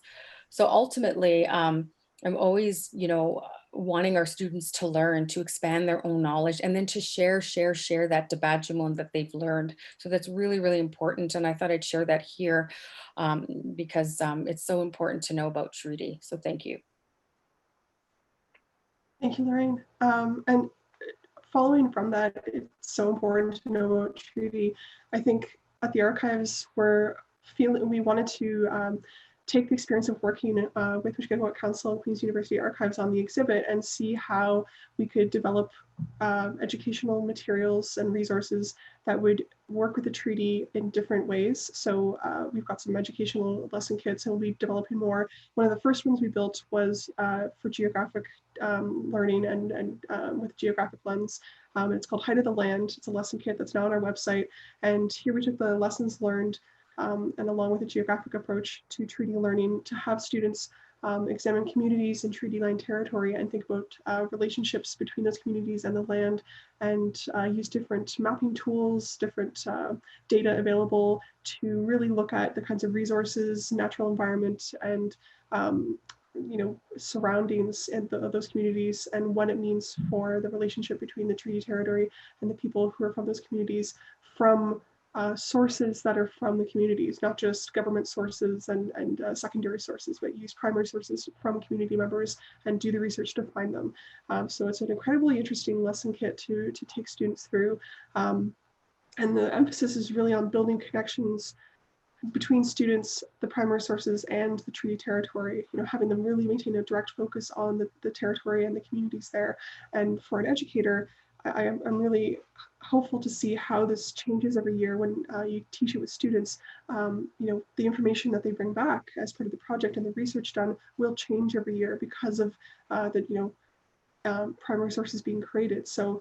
So ultimately, I'm always, wanting our students to learn, to expand their own knowledge, and then to share that Dabadjimon that they've learned. So that's really, really important. And I thought I'd share that here because it's so important to know about treaty. So thank you. Thank you, Lorraine. And following from that, it's so important to know about treaty. I think at the archives, we wanted to take the experience of working with Wichihitowin Council and Queen's University Archives on the exhibit and see how we could develop educational materials and resources that would work with the treaty in different ways. So we've got some educational lesson kits and we'll be developing more. One of the first ones we built was for geographic learning and with geographic lens. It's called Height of the Land. It's a lesson kit that's now on our website. And here we took the lessons learned and along with a geographic approach to treaty learning to have students examine communities in treaty line territory and think about relationships between those communities and the land, and use different mapping tools, different data available to really look at the kinds of resources, natural environment, and surroundings of those communities and what it means for the relationship between the treaty territory and the people who are from those communities from sources that are from the communities, not just government sources and secondary sources, but use primary sources from community members and do the research to find them. So it's an incredibly interesting lesson kit to take students through. And the emphasis is really on building connections between students, the primary sources, and the treaty territory, having them really maintain a direct focus on the territory and the communities there. And for an educator, I'm really hopeful to see how this changes every year when you teach it with students. The information that they bring back as part of the project and the research done will change every year because of the primary sources being created. So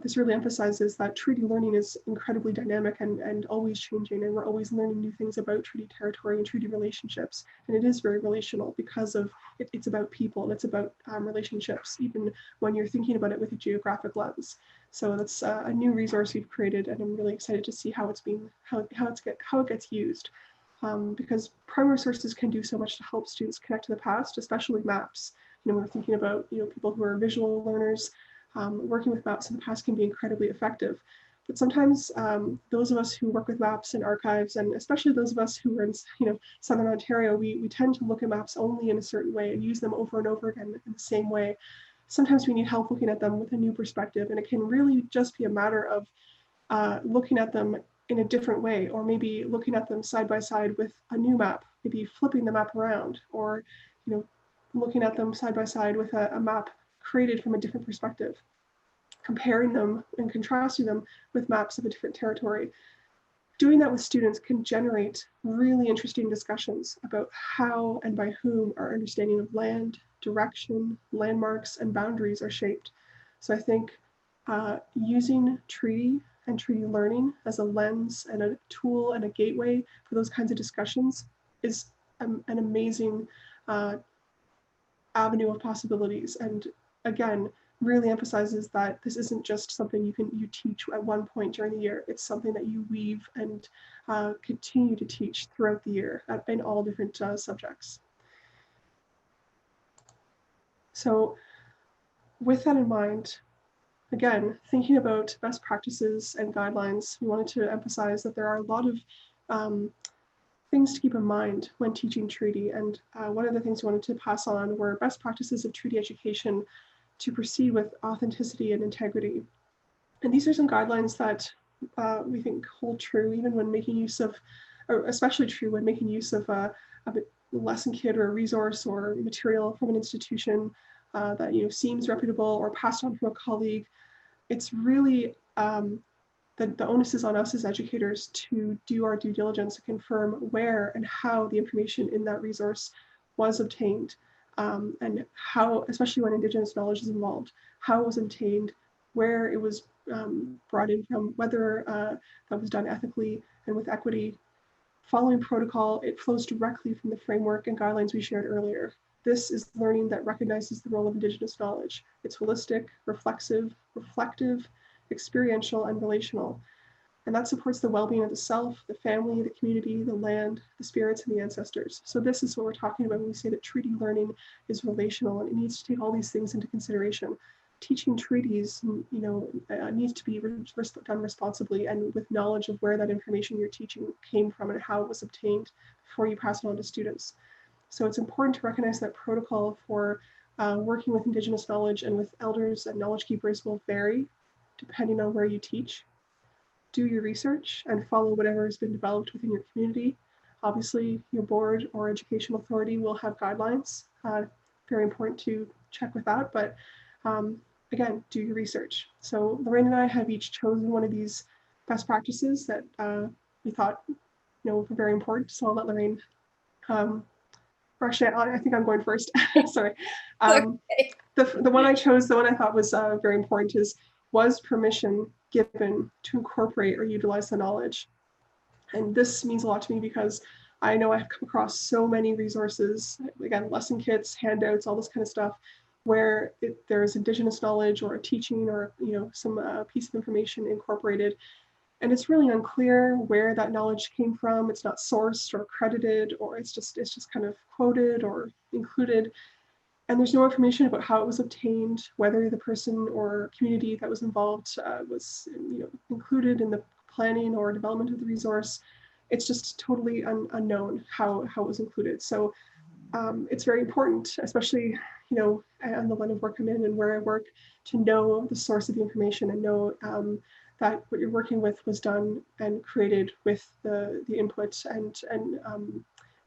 this really emphasizes that treaty learning is incredibly dynamic and always changing, and we're always learning new things about treaty territory and treaty relationships. And it is very relational because of it's about people and it's about relationships, even when you're thinking about it with a geographic lens. So that's a new resource we've created, and I'm really excited to see how it gets used. Because primary sources can do so much to help students connect to the past, especially maps. When we're thinking about people who are visual learners, working with maps in the past can be incredibly effective. But sometimes those of us who work with maps and archives, and especially those of us who are in, Southern Ontario, we tend to look at maps only in a certain way and use them over and over again in the same way. Sometimes we need help looking at them with a new perspective, and it can really just be a matter of looking at them in a different way, or maybe looking at them side by side with a new map, maybe flipping the map around, or looking at them side by side with a map created from a different perspective, comparing them and contrasting them with maps of a different territory. Doing that with students can generate really interesting discussions about how and by whom our understanding of land, direction, landmarks, and boundaries are shaped. So I think using treaty and treaty learning as a lens and a tool and a gateway for those kinds of discussions is an amazing avenue of possibilities. And again, really emphasizes that this isn't just something you teach at one point during the year. It's something that you weave and continue to teach throughout the year in all different subjects. So with that in mind, again, thinking about best practices and guidelines, we wanted to emphasize that there are a lot of things to keep in mind when teaching treaty. And one of the things we wanted to pass on were best practices of treaty education to proceed with authenticity and integrity. And these are some guidelines that we think hold true even when making use of, or especially true when making use of a lesson kit or a resource or material from an institution that seems reputable or passed on from a colleague. It's really the onus is on us as educators to do our due diligence to confirm where and how the information in that resource was obtained, and how, especially when Indigenous knowledge is involved, how it was obtained, where it was brought in from, whether that was done ethically and with equity. Following protocol, it flows directly from the framework and guidelines we shared earlier. This is learning that recognizes the role of Indigenous knowledge. It's holistic, reflexive, reflective, experiential, and relational. And that supports the well-being of the self, the family, the community, the land, the spirits, and the ancestors. So this is what we're talking about when we say that treaty learning is relational, and it needs to take all these things into consideration. Teaching treaties, needs to be done responsibly and with knowledge of where that information you're teaching came from and how it was obtained before you pass it on to students. So it's important to recognize that protocol for working with Indigenous knowledge and with elders and knowledge keepers will vary depending on where you teach. Do your research and follow whatever has been developed within your community. Obviously, your board or educational authority will have guidelines. Very important to check with that, but again, do your research. So Lorraine and I have each chosen one of these best practices that we thought were very important. So I'll let Lorraine, or actually, I think I'm going first. Sorry. Okay. The one I chose, the one I thought was very important was permission given to incorporate or utilize the knowledge. And this means a lot to me because I know I've come across so many resources, again, lesson kits, handouts, all this kind of stuff, where there's Indigenous knowledge or a teaching or some piece of information incorporated. And it's really unclear where that knowledge came from. It's not sourced or credited, or it's just kind of quoted or included. And there's no information about how it was obtained, whether the person or community that was involved was included in the planning or development of the resource. It's just totally unknown how it was included. So it's very important, especially on the line of work I'm in and where I work, to know the source of the information and know that what you're working with was done and created with the input and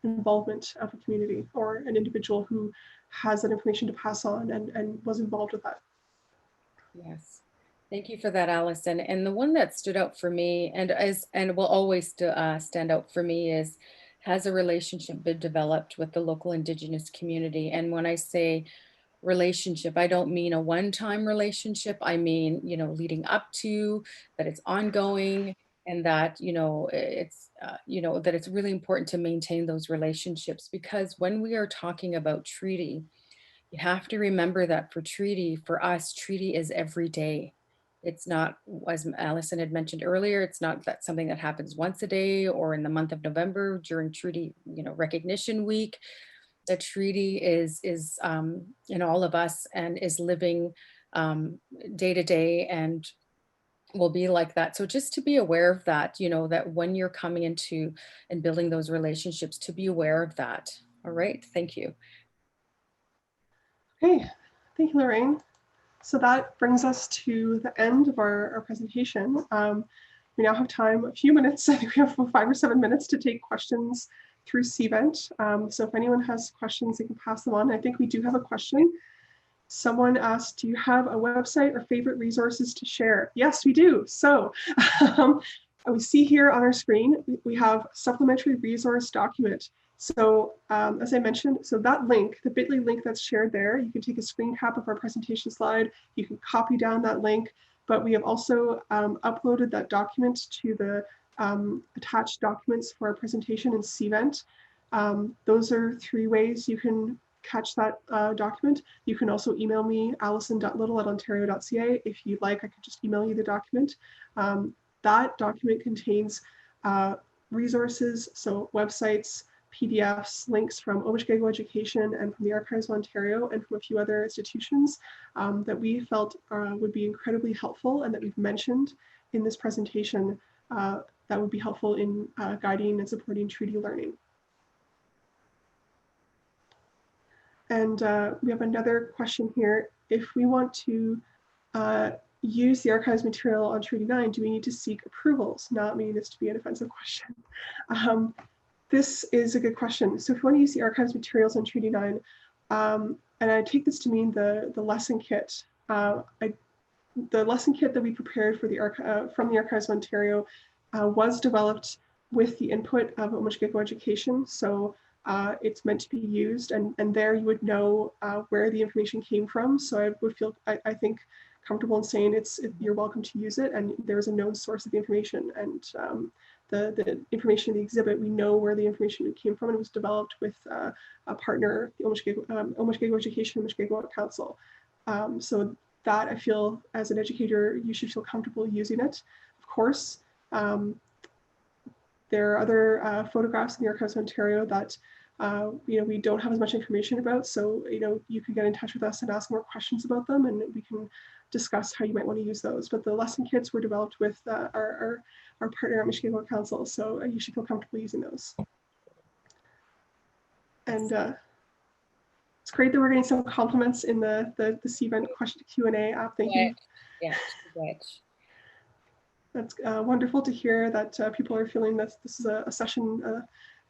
involvement of a community or an individual who has that information to pass on and was involved with that. Yes. Thank you for that, Alison. And the one that stood out for me and will always stand out for me is, has a relationship been developed with the local Indigenous community? And when I say relationship, I don't mean a one-time relationship. I mean, leading up to, that it's ongoing, and that, it's, that it's really important to maintain those relationships, because when we are talking about treaty, you have to remember that for us, treaty is every day. It's not, as Alison had mentioned earlier, it's not that something that happens once a day or in the month of November during treaty, recognition week. The treaty is in all of us and is living day to day, and will be like that. So just to be aware of that, you know, that when you're coming into and building those relationships, to be aware of that. All right, thank you. Okay, thank you, Lorraine. So that brings us to the end of our presentation. We now have time, a few minutes, I think we have 5 or 7 minutes to take questions through CVent. So if anyone has questions, they can pass them on. I think we do have a question. Someone asked, do you have a website or favorite resources to share? Yes, we do. So we see here on our screen, we have supplementary resource document. So as I mentioned, so that link, the bit.ly link that's shared there, you can take a screen cap of our presentation slide, you can copy down that link, but we have also uploaded that document to the attached documents for our presentation in CVent. Those are 3 ways you can catch that document. You can also email me, alison.little@ontario.ca. If you'd like, I could just email you the document. That document contains resources, so websites, PDFs, links from Omishkego Education and from the Archives of Ontario and from a few other institutions that we felt would be incredibly helpful and that we've mentioned in this presentation that would be helpful in guiding and supporting treaty learning. And we have another question here. If we want to use the archives material on Treaty 9, do we need to seek approvals? Not meaning this to be an offensive question. This is a good question. So if you want to use the archives materials on Treaty 9, and I take this to mean the lesson kit. The lesson kit that we prepared for from the Archives of Ontario was developed with the input of Omishkego Education. So it's meant to be used, and there you would know where the information came from. So I would feel, I think, comfortable in saying you're welcome to use it, and there's a known source of the information, and the information in the exhibit, we know where the information came from, and it was developed with a partner, the Omishkego Education, Omishkego Council. So that, I feel, as an educator, you should feel comfortable using it. Of course, there are other photographs in the Archives of Ontario that we don't have as much information about. So you can get in touch with us and ask more questions about them, and we can discuss how you might want to use those. But the lesson kits were developed with our partner at Michigan Council, so you should feel comfortable using those. And it's great that we're getting some compliments in the CVent question Q&A app. Thank you. Yeah, right. That's wonderful to hear that people are feeling that this is a session,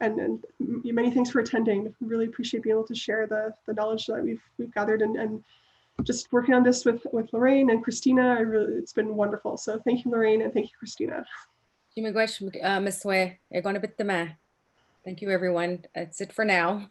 and many thanks for attending. Really appreciate being able to share the knowledge that we've gathered, and just working on this with Lorraine and Christina. It's been wonderful. So thank you, Lorraine, and thank you, Christina. Thank you, everyone. That's it for now.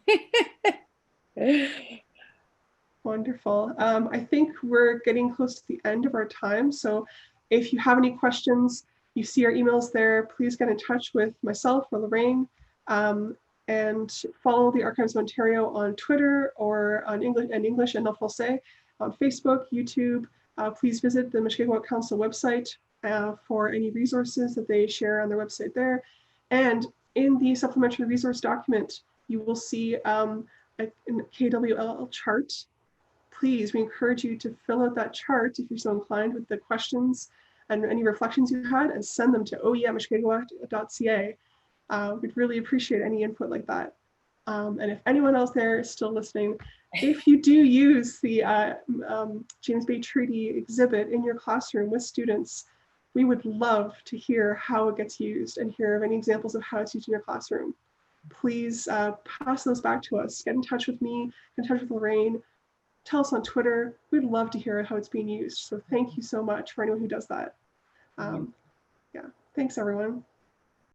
Wonderful. I think we're getting close to the end of our time. So if you have any questions, you see our emails there, please get in touch with myself or Lorraine, and follow the Archives of Ontario on Twitter or on English and en français, on Facebook, YouTube. Please visit the Michigan Council website for any resources that they share on their website there. And in the supplementary resource document, you will see a KWL chart. Please, we encourage you to fill out that chart if you're so inclined with the questions and any reflections you had, and send them to oe@michigan.ca. We'd really appreciate any input like that. And if anyone else there is still listening, if you do use the James Bay Treaty exhibit in your classroom with students, we would love to hear how it gets used and hear of any examples of how it's used in your classroom. Please pass those back to us. Get in touch with me, get in touch with Lorraine. Tell us on Twitter. We'd love to hear how it's being used. So thank you so much for anyone who does that. Yeah, thanks everyone.